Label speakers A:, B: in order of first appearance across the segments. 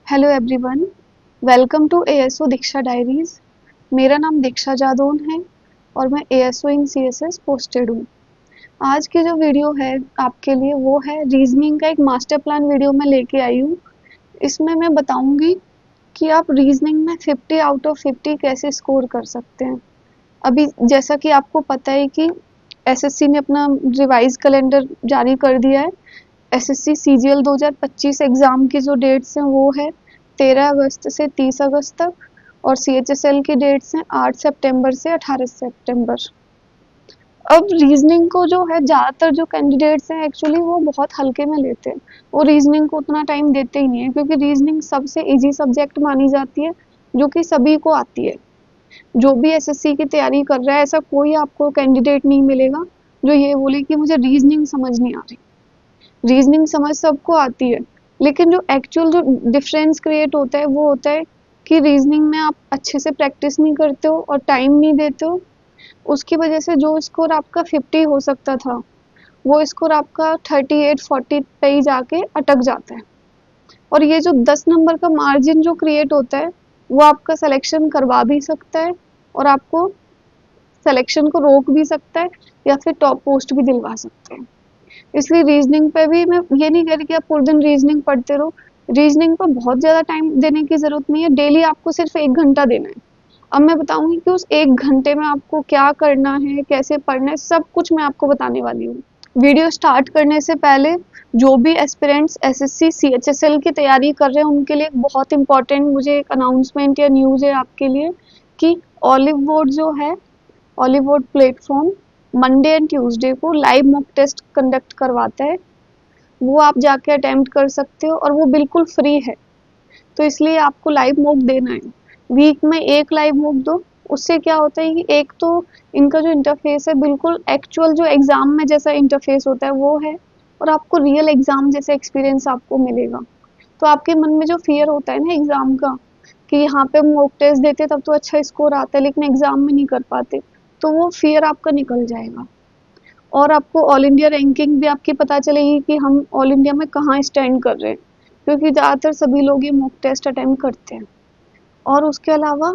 A: Hello everyone, welcome to ASO Diksha diaries. मेरा नाम दीक्षा जादौन है और मैं एएसओ इन सीएसएस पोस्टेड हूँ। आज की जो वीडियो है आपके लिए वो है रीजनिंग का एक मास्टर प्लान वीडियो मैं लेके आई हूँ। इसमें मैं बताऊंगी कि आप रीजनिंग में 50 आउट ऑफ 50 कैसे स्कोर कर सकते हैं। अभी जैसा कि आपको पता है कि एसएससी ने अपना रिवाइज कैलेंडर जारी कर दिया है। एसएससी सीजीएल 2025 एग्जाम की जो डेट्स हैं वो है 13 अगस्त से 30 अगस्त तक और सीएचएसएल की डेट्स हैं 8 सितंबर से 18 सितंबर। अब रीजनिंग को जो है ज़्यादातर जो कैंडिडेट्स हैं एक्चुअली वो बहुत हल्के में लेते हैं। वो रीजनिंग को उतना टाइम देते ही नहीं है क्योंकि रीजनिंग सबसे इजी सब्जेक्ट मानी जाती है जो कि सभी को आती है। जो भी एसएससी की तैयारी कर रहा है ऐसा कोई आपको कैंडिडेट नहीं मिलेगा जो ये बोले कि मुझे रीजनिंग समझ नहीं आ रही। रीजनिंग समझ सबको आती है, लेकिन जो एक्चुअल जो डिफरेंस क्रिएट होता है वो होता है कि रीजनिंग में आप अच्छे से प्रैक्टिस नहीं करते हो और टाइम नहीं देते हो। उसकी वजह से जो स्कोर आपका 50 हो सकता था वो स्कोर आपका 38-40 पे ही जाके अटक जाता है। और ये जो 10 नंबर का मार्जिन जो क्रिएट होता है वो आपका सिलेक्शन करवा भी सकता है और आपको सिलेक्शन को रोक भी सकता है या फिर टॉप पोस्ट भी दिलवा सकते हैं। इसलिए रीजनिंग पे भी मैं ये नहीं कह रही कि आप पूरे दिन रीजनिंग पढ़ते रहो। रीजनिंग पर बहुत ज़्यादा टाइम देने की ज़रूरत नहीं है, डेली आपको सिर्फ 1 घंटा देना है। अब मैं बताऊंगी कि उस 1 घंटे में आपको क्या करना है, कैसे पढ़ना है, सब कुछ मैं आपको बताने वाली हूँ। वीडियो स्टार्ट करने से पहले जो भी एस्पिरेंट्स एसएससी सीएचएसएल की तैयारी कर रहे हैं उनके लिए बहुत इंपॉर्टेंट मुझे एक अनाउंसमेंट या न्यूज़ है आपके लिए कि ऑलिव बोर्ड जो है, olive board platform Monday and Tuesday को लाइव मॉक टेस्ट कंडक्ट करवाता है। वो आप जाके अटेम्प्ट कर सकते हो और वो बिल्कुल फ्री है। तो इसलिए आपको लाइव मॉक देना है। वीक में एक लाइव मॉक दो। उससे क्या होता है कि एक तो इनका जो इंटरफेस है बिल्कुल एक्चुअल जो एग्जाम में जैसा इंटरफेस होता है वो है और आपको रियल एग्जाम जैसा एक्सपीरियंस आपको मिलेगा। तो आपके मन में जो फियर होता है ना एग्जाम का कि यहाँ पे मॉक टेस्ट देते तब तो अच्छा स्कोर आता है लेकिन एग्जाम में नहीं कर पाते, तो वो फियर आपका निकल जाएगा। और आपको ऑल इंडिया रैंकिंग भी आपकी पता चलेगी कि हम ऑल इंडिया में कहाँ स्टैंड कर रहे हैं, क्योंकि ज़्यादातर सभी लोग ये मॉक टेस्ट अटेम्प्ट करते हैं। और उसके अलावा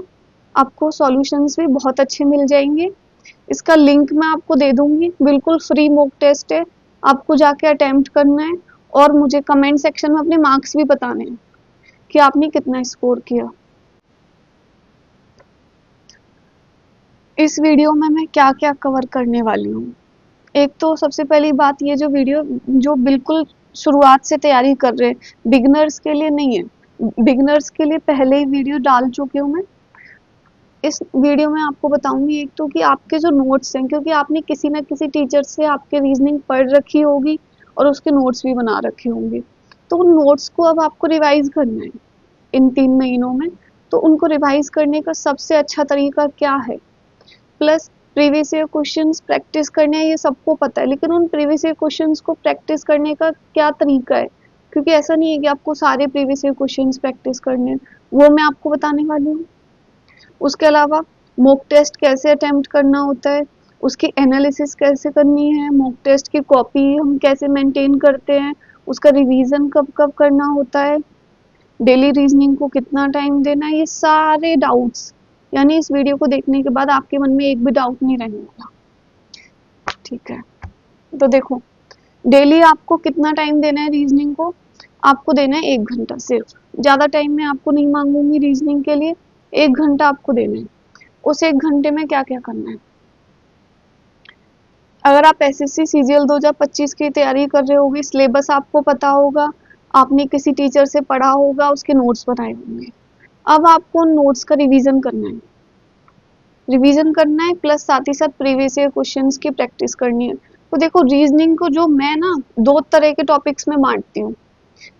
A: आपको सॉल्यूशंस भी बहुत अच्छे मिल जाएंगे। इसका लिंक मैं आपको दे दूंगी, बिल्कुल फ्री मॉक टेस्ट है, आपको जाके अटेम्प्ट करना है और मुझे कमेंट सेक्शन में अपने मार्क्स भी बताने हैं कि आपने कितना स्कोर किया। इस वीडियो में मैं क्या क्या कवर करने वाली हूँ। एक तो सबसे पहली बात, ये जो वीडियो जो बिल्कुल शुरुआत से तैयारी कर रहे हैं बिगनर्स के लिए नहीं है। बिगनर्स के लिए पहले ही वीडियो डाल चुकी हूँ मैं। इस वीडियो में आपको बताऊंगी एक तो कि आपके जो नोट्स हैं, क्योंकि आपने किसी ना किसी टीचर से आपके रीजनिंग पढ़ रखी होगी और उसके नोट्स भी बना रखे होंगे, तो उन नोट्स को अब आपको रिवाइज करना है इन 3 महीनों में। तो उनको रिवाइज करने का सबसे अच्छा तरीका क्या है, plus previous year questions practice करने हैं ये सबको पता है, लेकिन उन प्रीवियस ईयर क्वेश्चंस को प्रैक्टिस करने का क्या तरीका है, क्योंकि ऐसा नहीं है कि आपको सारे प्रीवियस ईयर क्वेश्चंस प्रैक्टिस करने हैं, वो मैं आपको बताने वाली हूँ। उसके अलावा मॉक टेस्ट कैसे अटेम्प्ट करना होता है, उसकी एनालिसिस कैसे करनी है, मॉक टेस्ट की कॉपी हम कैसे मेंटेन करते हैं, उसका रिवीजन कब कब करना होता है, डेली रीजनिंग को कितना टाइम देना है, ये सारे डाउट्स, यानी इस वीडियो को देखने के बाद आपके मन में एक भी डाउट नहीं रहने वाला। ठीक है, तो देखो, डेली आपको कितना टाइम देना है रीजनिंग को, आपको देना है 1 घंटा सिर्फ। ज़्यादा टाइम मैं आपको नहीं मांगूंगी रीजनिंग के लिए, 1 घंटा आपको देना है। उस 1 घंटे में क्या क्या करना है, अगर आप एसएससी सीजीएल 2025 की तैयारी कर रहे होगे, सिलेबस आपको पता होगा, आपने किसी टीचर से पढ़ा होगा, उसके नोट्स बनाए होंगे। अब आपको उन नोट्स का रिवीजन करना है, प्लस साथ ही साथ प्रीवियस ईयर क्वेश्चंस की प्रैक्टिस करनी है। तो देखो, रीजनिंग को जो मैं ना 2 तरह के टॉपिक्स में बांटती हूँ।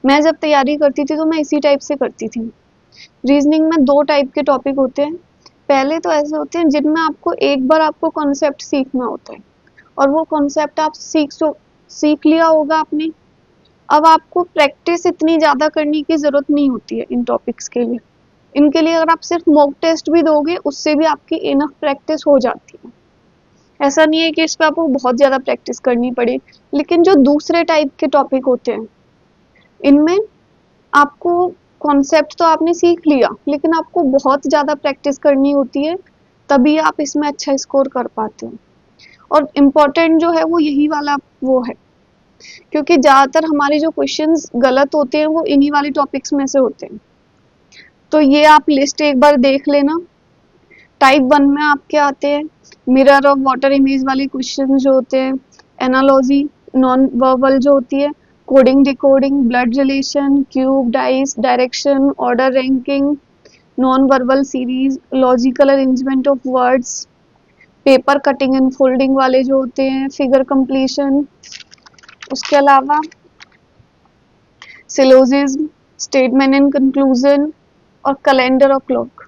A: मैं जब तैयारी करती थी तो मैं इसी टाइप से करती थी। रीजनिंग में 2 टाइप के टॉपिक होते हैं। पहले तो ऐसे होते हैं जिनमें आपको एक बार आपको कॉन्सेप्ट सीखना होता है और वो कॉन्सेप्ट आप सीख लिया होगा आपने। अब आपको प्रैक्टिस इतनी ज़्यादा करने की ज़रूरत नहीं होती है इन टॉपिक्स के लिए। इनके लिए अगर आप सिर्फ मॉक टेस्ट भी दोगे उससे भी आपकी इनफ प्रैक्टिस हो जाती है। ऐसा नहीं है कि इस पर आपको बहुत ज़्यादा प्रैक्टिस करनी पड़े। लेकिन जो दूसरे टाइप के टॉपिक होते हैं इनमें आपको कॉन्सेप्ट तो आपने सीख लिया, लेकिन आपको बहुत ज़्यादा प्रैक्टिस करनी होती है, तभी आप इसमें अच्छा स्कोर कर पाते हो। और इम्पोर्टेंट जो है वो यही वाला वो है, क्योंकि ज़्यादातर हमारे जो क्वेश्चंस गलत होते हैं वो इन्हीं वाले टॉपिक्स में से होते हैं। तो ये आप लिस्ट एक बार देख लेना। टाइप 1 में आपके आते हैं मिरर और वाटर इमेज वाले क्वेश्चन जो होते हैं, एनालॉजी, नॉन वर्बल जो होती है, coding decoding, blood relation, cube dice, direction, order ranking, non verbal series, logical arrangement of words, paper cutting and folding वाले जो होते हैं, फिगर कंप्लीशन, उसके अलावा सिलोजिज्म, स्टेटमेंट एंड कंक्लूजन और कैलेंडर और क्लॉक।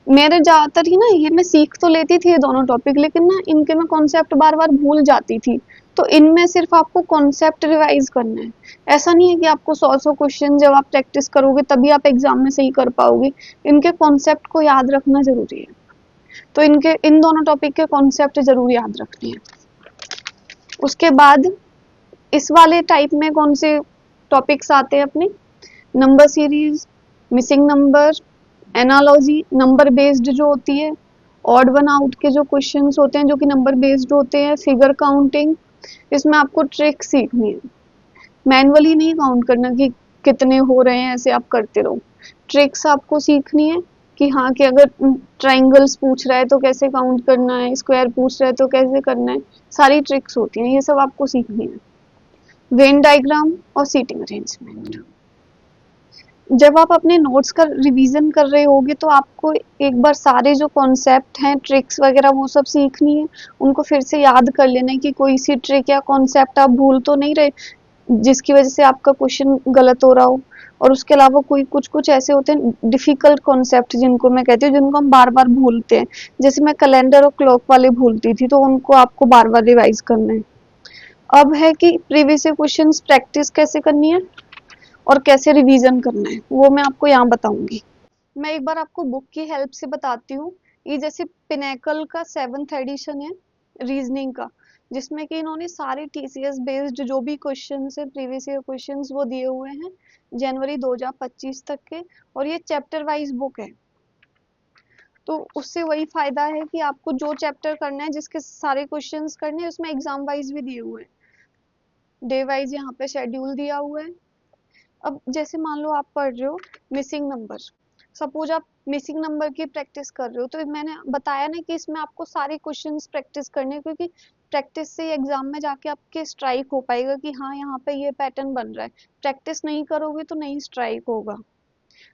A: मेरे ज़्यादातर ही ना ये मैं सीख तो लेती थी ये दोनों टॉपिक, लेकिन ना इनके मैं कॉन्सेप्ट बार बार भूल जाती थी। तो इनमें सिर्फ आपको कॉन्सेप्ट रिवाइज करना है। ऐसा नहीं है कि आपको 100 क्वेश्चन जब आप प्रैक्टिस करोगे तभी आप एग्जाम में सही कर पाओगे। इनके कॉन्सेप्ट को याद रखना जरूरी है। तो इन दोनों टॉपिक के कॉन्सेप्ट जरूर याद रखने हैं। उसके बाद इस वाले टाइप में कौन से टॉपिक्स आते हैं अपने, number series, missing number, analogy number based जो होती है, ऑड वन आउट के जो क्वेश्चंस होते हैं जो कि नंबर बेस्ड होते हैं, फिगर काउंटिंग। इसमें आपको ट्रिक सीखनी है, मैनुअली नहीं काउंट करना कि कितने हो रहे हैं ऐसे आप करते रहो। ट्रिक्स आपको सीखनी है कि हाँ, कि अगर ट्राइंगल्स पूछ रहा है तो कैसे काउंट करना है, स्क्वायर पूछ रहा है तो कैसे करना है, सारी ट्रिक्स होती हैं, ये सब आपको सीखनी है। वेन डायग्राम और सीटिंग अरेंजमेंट। जब आप अपने नोट्स का रिवीजन कर रहे होगे तो आपको एक बार सारे जो कॉन्सेप्ट हैं, ट्रिक्स वगैरह वो सब सीखनी है, उनको फिर से याद कर लेना है कि कोई सी ट्रिक या कॉन्सेप्ट आप भूल तो नहीं रहे जिसकी वजह से आपका क्वेश्चन गलत हो रहा हो। और उसके अलावा कोई कुछ कुछ ऐसे होते हैं डिफिकल्ट कॉन्सेप्ट जिनको मैं कहती हूँ, जिनको हम बार बार भूलते हैं, जैसे मैं कैलेंडर और क्लॉक वाले भूलती थी, तो उनको आपको बार बार रिवाइज करना है। अब है कि प्रीवियस क्वेश्चंस प्रैक्टिस कैसे करनी है और कैसे रिवीजन करना है, वो मैं आपको यहाँ बताऊंगी। मैं एक बार आपको बुक की हेल्प से बताती हूँ। ये जैसे पिनेकल का 7th एडिशन है रीजनिंग का, जिसमें कि इन्होंने सारे टीसीएस बेस्ड जो भी क्वेश्चन है, प्रीवियस ईयर क्वेश्चन वो दिए हुए हैं जनवरी 2025 तक के, और ये चैप्टर वाइज बुक है। तो उससे वही फायदा है कि आपको जो चैप्टर करना है, जिसके सारे क्वेश्चंस करने हैं, उसमें एग्जाम वाइज भी दिए हुए हैं, डे वाइज यहाँ पे शेड्यूल दिया हुआ है। अब जैसे मान लो आप पढ़ रहे हो मिसिंग नंबर, सपोज आप मिसिंग नंबर की प्रैक्टिस कर रहे हो, तो मैंने बताया ना कि इसमें आपको सारे क्वेश्चंस प्रैक्टिस करने हैं, क्योंकि प्रैक्टिस से एग्जाम में जाके आपके स्ट्राइक हो पाएगा कि हाँ, यहाँ पे ये पैटर्न बन रहा है। प्रैक्टिस नहीं करोगे तो नहीं स्ट्राइक होगा।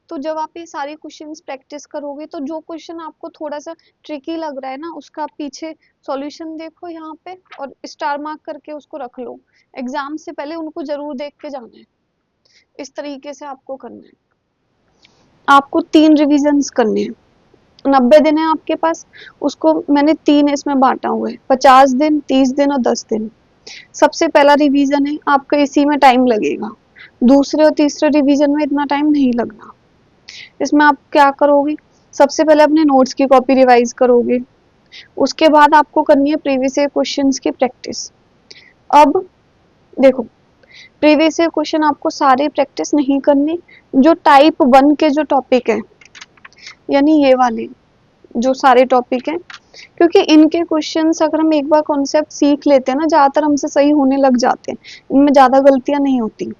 A: तो जब आप ये सारे क्वेश्चंस प्रैक्टिस करोगे तो जो क्वेश्चन आपको थोड़ा सा ट्रिकी लग रहा है ना, उसका आप पीछे सॉल्यूशन देखो यहाँ पे और स्टार मार्क करके उसको रख लो। एग्जाम से पहले उनको जरूर देख के जाना है। इस तरीके से आपको करना है। आपको 3 रिविजन्स करने हैं। 90 दिन है आपके पास, उसको मैंने 3 इसमें बांटा हुआ है, 50 दिन, 30 दिन और 10 दिन। सबसे पहला रिवीजन है, आपका इसी में टाइम लगेगा। दूसरे और तीसरे रिवीजन में इतना टाइम नहीं लगना। इसमें आप क्या करोगे, सबसे पहले अपने नोट्स की कॉपी रिवाइज करोगे। उसके बाद आपको करनी है प्रीवियस ईयर क्वेश्चंस की प्रैक्टिस। अब देखो, प्रीवियस ईयर क्वेश्चन आपको सारे प्रैक्टिस नहीं करने, जो टाइप 1 के जो टॉपिक है, यानी ये वाले जो सारे टॉपिक हैं, क्योंकि इनके क्वेश्चंस अगर हम एक बार कॉन्सेप्ट सीख लेते हैं ना, ज़्यादातर हमसे सही होने लग जाते हैं, इनमें ज़्यादा गलतियां नहीं होती।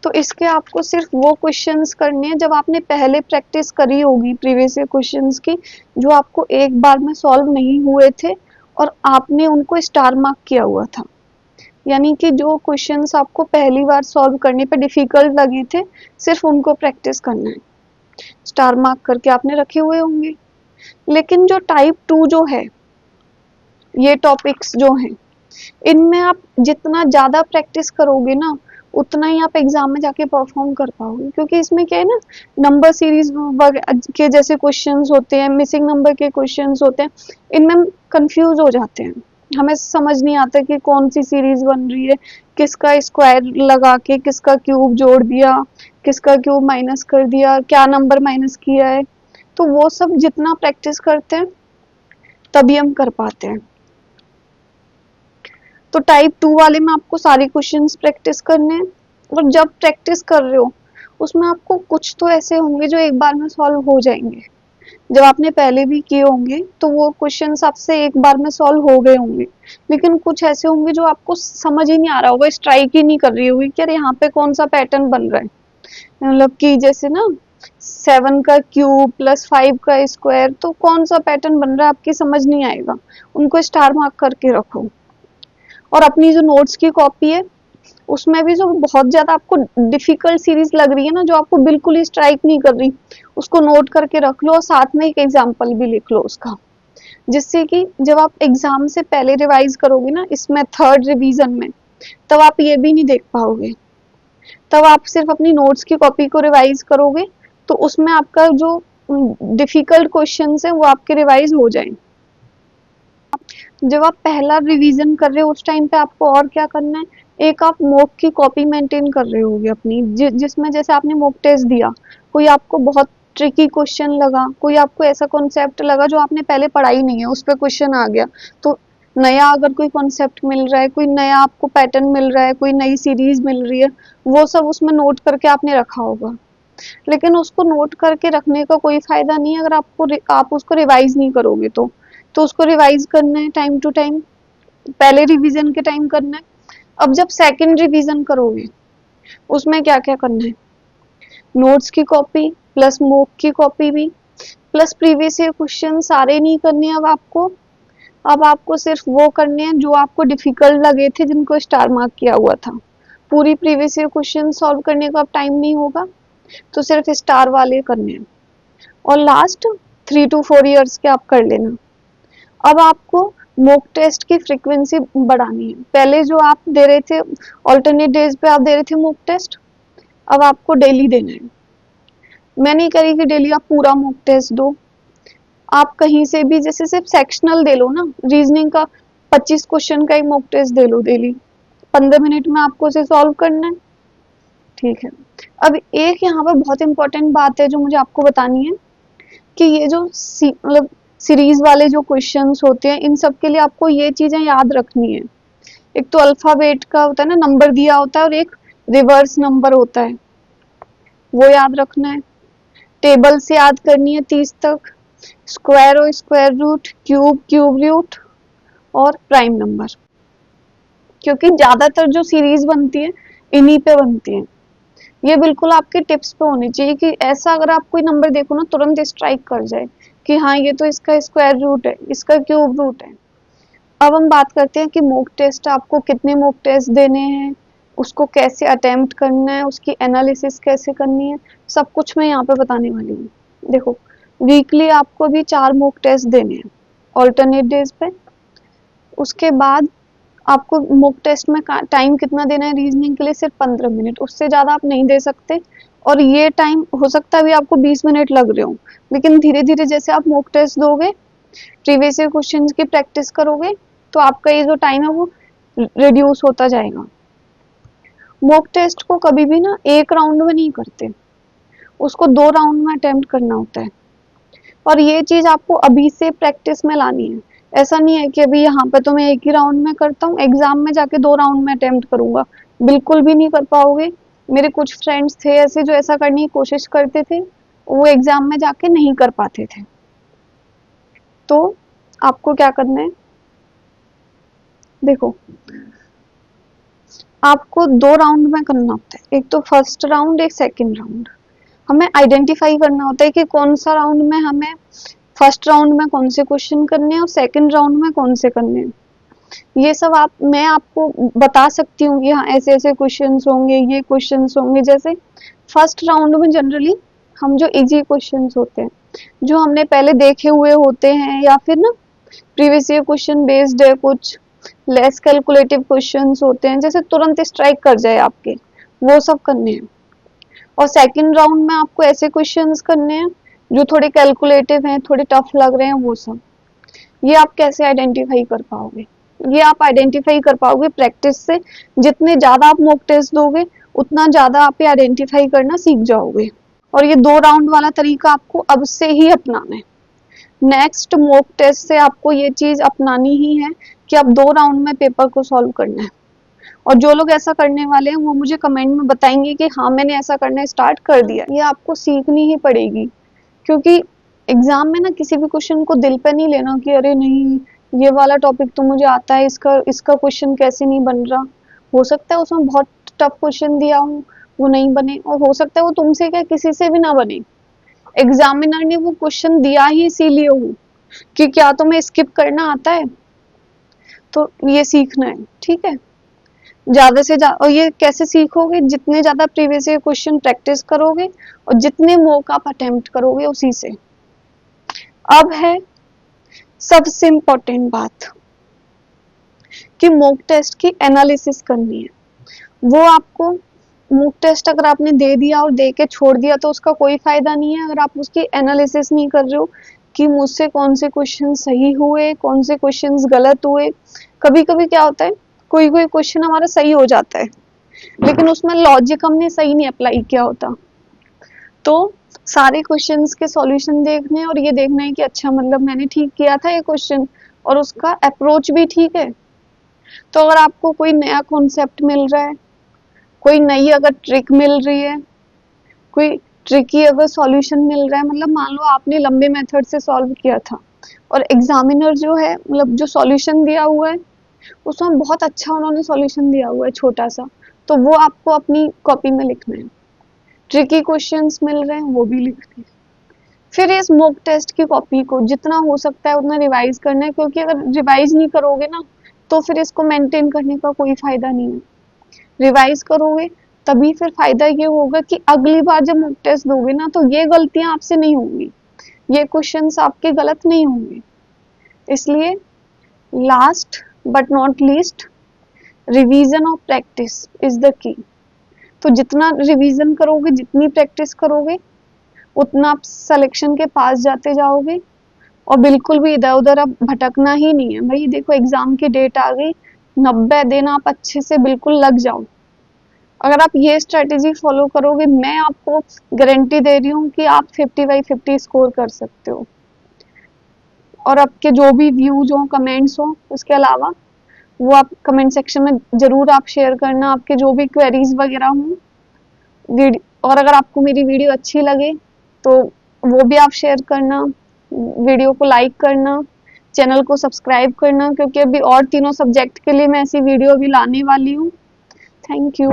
A: तो इसके आपको सिर्फ वो क्वेश्चंस करने हैं जब आपने पहले प्रैक्टिस करी होगी प्रीवियस ईयर क्वेश्चंस की, जो आपको एक बार में सॉल्व नहीं हुए थे और आपने उनको स्टार मार्क किया हुआ था। यानी कि जो क्वेश्चंस आपको पहली बार सॉल्व करने पे डिफिकल्ट लगे थे, सिर्फ उनको प्रैक्टिस करना है, स्टार मार्क करके आपने रखे हुए होंगे। लेकिन जो टाइप 2 जो है, ये टॉपिक्स जो हैं, इनमें आप जितना ज़्यादा प्रैक्टिस करोगे ना, उतना ही आप एग्जाम में जाके परफॉर्म कर पाओगे, क्योंकि इसमें क्या है ना, नंबर सीरीज के जैसे क्वेश्चंस होते हैं, मिसिंग नंबर के क्वेश्चंस होते हैं, इनमें हम कंफ्यूज हो जाते हैं, हमें समझ नहीं आता कि कौन सी सीरीज बन रही है, किसका स्क्वायर लगा के किसका क्यूब जोड़ दिया, किसका क्यूब माइनस कर दिया, क्या नंबर माइनस किया है। तो वो सब जितना प्रैक्टिस करते हैं तभी हम कर पाते हैं। तो टाइप 2 वाले में आपको सारे क्वेश्चंस प्रैक्टिस करने हैं, और जब प्रैक्टिस कर रहे हो उसमें आपको कुछ तो ऐसे होंगे जो एक बार में सॉल्व हो जाएंगे। जब आपने पहले भी किए होंगे तो वो क्वेश्चंस आपसे एक बार में सॉल्व हो गए होंगे, लेकिन कुछ ऐसे होंगे जो आपको समझ ही नहीं आ रहा होगा, स्ट्राइक ही नहीं कर रही होगी कि यार यहाँ पे कौन सा पैटर्न बन रहा है। मतलब कि जैसे ना 7 का क्यूब प्लस 5 का स्क्वायर, तो कौन सा पैटर्न बन रहा है आपकी समझ नहीं आएगा। उनको स्टार मार्क करके रखो। और अपनी जो नोट्स की कॉपी है उसमें भी जो बहुत ज्यादा आपको डिफिकल्ट सीरीज लग रही है ना, जो आपको बिल्कुल ही स्ट्राइक नहीं कर रही, उसको नोट करके रख लो और साथ में एक एग्जाम्पल भी लिख लो उसका, जिससे कि जब आप एग्जाम से पहले रिवाइज करोगे ना इसमें थर्ड रिवीजन में, तब आप ये भी नहीं देख पाओगे। तब आप सिर्फ अपनी नोट्स की कॉपी को रिवाइज करोगे तो उसमें आपका जो डिफिकल्ट क्वेश्चंस है वो आपके रिवाइज हो जाएं। जब आप पहला रिवीजन कर रहे हो उस टाइम पे आपको और क्या करना है, एक आप मॉक की कॉपी मेंटेन कर रहे होगे अपनी, जिसमें जैसे आपने मॉक टेस्ट दिया, कोई आपको बहुत ट्रिकी क्वेश्चन लगा, कोई आपको ऐसा कॉन्सेप्ट लगा जो आपने पहले पढ़ा ही नहीं है, उस पर क्वेश्चन आ गया, तो नया अगर कोई कॉन्सेप्ट मिल रहा है, कोई नया आपको पैटर्न मिल रहा है, कोई नई सीरीज मिल रही है, वो सब उसमें नोट करके आपने रखा होगा। लेकिन उसको नोट करके रखने का कोई फायदा नहीं है अगर आप उसको रिवाइज नहीं करोगे तो उसको रिवाइज करना है टाइम टू टाइम, पहले रिवीजन के टाइम करना है। अब जब सेकंड रिवीजन करोगे उसमें क्या क्या करना है, नोट्स की कॉपी प्लस मॉक की कॉपी भी प्लस प्रीवियस ईयर क्वेश्चन सारे नहीं करने अब आपको। अब आपको सिर्फ वो करने हैं जो आपको डिफिकल्ट लगे थे, जिनको स्टार मार्क किया हुआ था। पूरी प्रीवियस ईयर क्वेश्चन सॉल्व करने का अब टाइम नहीं होगा, तो सिर्फ स्टार वाले करने हैं। और लास्ट 3 to 4 years के आप कर लेना। अब आपको मॉक टेस्ट की फ्रीक्वेंसी बढ़ानी है। पहले जो आप दे रहे थे ऑल्टरनेट डेज पे आप दे रहे थे मॉक टेस्ट, अब आपको डेली देना है। मैं नहीं कह रही कि डेली आप पूरा मॉक टेस्ट दो, आप कहीं से भी जैसे सिर्फ सेक्शनल दे लो ना, रीजनिंग का 25 क्वेश्चन का एक मॉक टेस्ट दे लो डेली, 15 मिनट में आपको उसे सॉल्व करना है। ठीक है। अब एक यहाँ पर बहुत इंपॉर्टेंट बात है जो मुझे आपको बतानी है कि ये जो मतलब सीरीज वाले जो क्वेश्चंस होते हैं इन सब के लिए आपको ये चीजें याद रखनी है। एक तो अल्फाबेट का होता है ना, नंबर दिया होता है, और एक रिवर्स नंबर होता है, वो याद रखना है। टेबल से याद करनी है 30 तक, स्क्वायर और square root, cube cube root और प्राइम नंबर, क्योंकि ज्यादातर जो सीरीज बनती है इन्हीं पे बनती है। ये बिल्कुल आपके टिप्स पे होनी चाहिए कि ऐसा अगर आप कोई नंबर देखो ना तुरंत स्ट्राइक कर जाए कि हाँ ये तो इसका स्क्वायर रूट है, इसका क्यूब रूट है। अब हम बात करते हैं कि मॉक टेस्ट आपको कितने मॉक टेस्ट देने हैं, उसको कैसे अटेम्प्ट करना है, उसकी एनालिसिस कैसे करनी है, सब कुछ मैं यहाँ पे बताने वाली हूँ। देखो, वीकली आपको भी 4 मॉक टेस्ट देने हैं ऑल्टरनेट डेज पे। उसके बाद आपको मॉक टेस्ट में टाइम कितना देना है रीजनिंग के लिए, सिर्फ 15 मिनट, उससे ज़्यादा आप नहीं दे सकते। और ये टाइम हो सकता है अभी आपको 20 मिनट लग रहे हो, लेकिन धीरे धीरे जैसे आप मॉक टेस्ट दोगे, प्रीवियस ईयर क्वेश्चन की प्रैक्टिस करोगे, तो आपका ये जो टाइम है वो रिड्यूस होता जाएगा। मॉक टेस्ट को कभी भी ना एक राउंड में नहीं करते, उसको 2 राउंड में अटेम्प्ट करना होता है। और ये चीज आपको अभी से प्रैक्टिस में लानी है। ऐसा नहीं है कि अभी यहाँ पे तो मैं एक ही राउंड में करता हूँ, एग्जाम में जाके 2 राउंड में अटेम्प्ट करूंगा, बिल्कुल भी नहीं कर पाओगे। मेरे कुछ फ्रेंड्स थे ऐसे जो ऐसा करने की कोशिश करते थे, वो एग्जाम में जाके नहीं कर पाते थे। तो आपको क्या करना है, देखो आपको 2 राउंड में करना होता है, एक तो फर्स्ट राउंड एक सेकंड राउंड। हमें आइडेंटिफाई करना होता है कि कौन सा राउंड में हमें, फर्स्ट राउंड में कौन से क्वेश्चन करने हैं और सेकंड राउंड में कौन से करने हैं। ये सब मैं आपको बता सकती हूँ कि हाँ ऐसे ऐसे क्वेश्चंस होंगे, ये क्वेश्चंस होंगे। जैसे फर्स्ट राउंड में जनरली हम जो इजी क्वेश्चंस होते हैं, जो हमने पहले देखे हुए होते हैं, या फिर ना प्रीवियस ईयर क्वेश्चन बेस्ड है, कुछ लेस कैलकुलेटिव क्वेश्चंस होते हैं जैसे तुरंत स्ट्राइक कर जाए आपके, वो सब करने हैं। और सेकंड राउंड में आपको ऐसे क्वेश्चंस करने हैं जो थोड़े कैलकुलेटिव हैं, थोड़े टफ लग रहे हैं, वो सब। ये आप कैसे आइडेंटिफाई कर पाओगे, ये आप आइडेंटिफाई कर पाओगे प्रैक्टिस से। जितने ज्यादा आप मॉक टेस्ट दोगे उतना ज्यादा आप ये आइडेंटिफाई करना सीख जाओगे। और ये 2 राउंड वाला तरीका आपको अब से ही अपनाना है। नेक्स्ट मॉक टेस्ट से आपको ये चीज अपनानी ही है कि अब 2 राउंड में पेपर को सॉल्व करना है। और जो लोग ऐसा करने वाले हैं वो मुझे कमेंट में बताएंगे कि हाँ मैंने ऐसा करना स्टार्ट कर दिया। ये आपको सीखनी ही पड़ेगी, क्योंकि एग्जाम में ना किसी भी क्वेश्चन को दिल पे नहीं लेना कि अरे नहीं ये वाला टॉपिक तो मुझे आता है, इसका इसका क्वेश्चन कैसे नहीं बन रहा। हो सकता है उसमें बहुत टफ क्वेश्चन दिया हो, वो नहीं बने, और हो सकता है वो तुमसे क्या किसी से भी ना बने। एग्जामिनर ने वो क्वेश्चन दिया ही इसीलिए हो कि क्या तुम्हें स्किप करना आता है, तो ये सीखना है, ठीक है। ज्यादा से ज्यादा, और ये कैसे सीखोगे, जितने ज्यादा प्रीवियस ईयर क्वेश्चन प्रैक्टिस करोगे और जितने मॉक आप अटेम्प्ट करोगे उसी से। अब है सबसे इम्पोर्टेंट बात कि मॉक टेस्ट की एनालिसिस करनी है। वो आपको मॉक टेस्ट अगर आपने दे दिया और दे के छोड़ दिया तो उसका कोई फायदा नहीं है, अगर आप उसकी एनालिसिस नहीं कर रहे हो कि मुझसे कौन से क्वेश्चन सही हुए, कौन से क्वेश्चन गलत हुए। कभी कभी क्या होता है, कोई कोई क्वेश्चन हमारा सही हो जाता है लेकिन उसमें लॉजिक हमने सही नहीं अप्लाई किया होता। तो सारे क्वेश्चंस के सॉल्यूशन देखने और ये देखना है कि अच्छा मतलब मैंने ठीक किया था ये क्वेश्चन और उसका अप्रोच भी ठीक है। तो अगर आपको कोई नया कॉन्सेप्ट मिल रहा है, कोई नई अगर ट्रिक मिल रही है, कोई ट्रिकी अगर सॉल्यूशन मिल रहा है, मतलब मान लो आपने लंबे मेथड से सॉल्व किया था और एग्जामिनर जो है मतलब जो सॉल्यूशन दिया हुआ है उसमें बहुत अच्छा उन्होंने सॉल्यूशन दिया हुआ है छोटा सा, तो वो आपको अपनी कॉपी में लिखना है। ट्रिकी क्वेश्चंस मिल रहे हैं वो भी लिखने हैं। फिर इस मॉक टेस्ट की कॉपी को जितना हो सकता है उतना रिवाइज करना है, क्योंकि अगर रिवाइज नहीं करोगे ना तो फिर इसको मेंटेन करने का कोई फायदा नहीं है। रिवाइज करोगे तभी फिर फायदा ये होगा कि अगली बार जब मॉक टेस्ट दोगे ना तो ये गलतियां आपसे नहीं होंगी, ये क्वेश्चंस आपके गलत नहीं होंगे। इसलिए last but not least, revision और प्रैक्टिस इज द की। तो जितना रिवीजन करोगे, जितनी प्रैक्टिस करोगे, उतना आप सिलेक्शन के पास जाते जाओगे और बिल्कुल भी इधर उधर अब भटकना ही नहीं है। भाई देखो एग्जाम की डेट आ गई, 90 दिन आप अच्छे से बिल्कुल लग जाओ। अगर आप ये स्ट्रेटेजी फॉलो करोगे मैं आपको गारंटी दे रही हूँ कि आप 50/50 स्कोर कर सकते हो। और आपके जो भी व्यूज हो, कमेंट्स हो, उसके अलावा वो आप कमेंट सेक्शन में जरूर आप शेयर करना, आपके जो भी क्वेरीज वगैरह हों। और अगर आपको मेरी वीडियो अच्छी लगे तो वो भी आप शेयर करना, वीडियो को लाइक करना, चैनल को सब्सक्राइब करना, क्योंकि अभी और तीनों सब्जेक्ट के लिए मैं ऐसी वीडियो अभी लाने वाली हूँ। Thank you.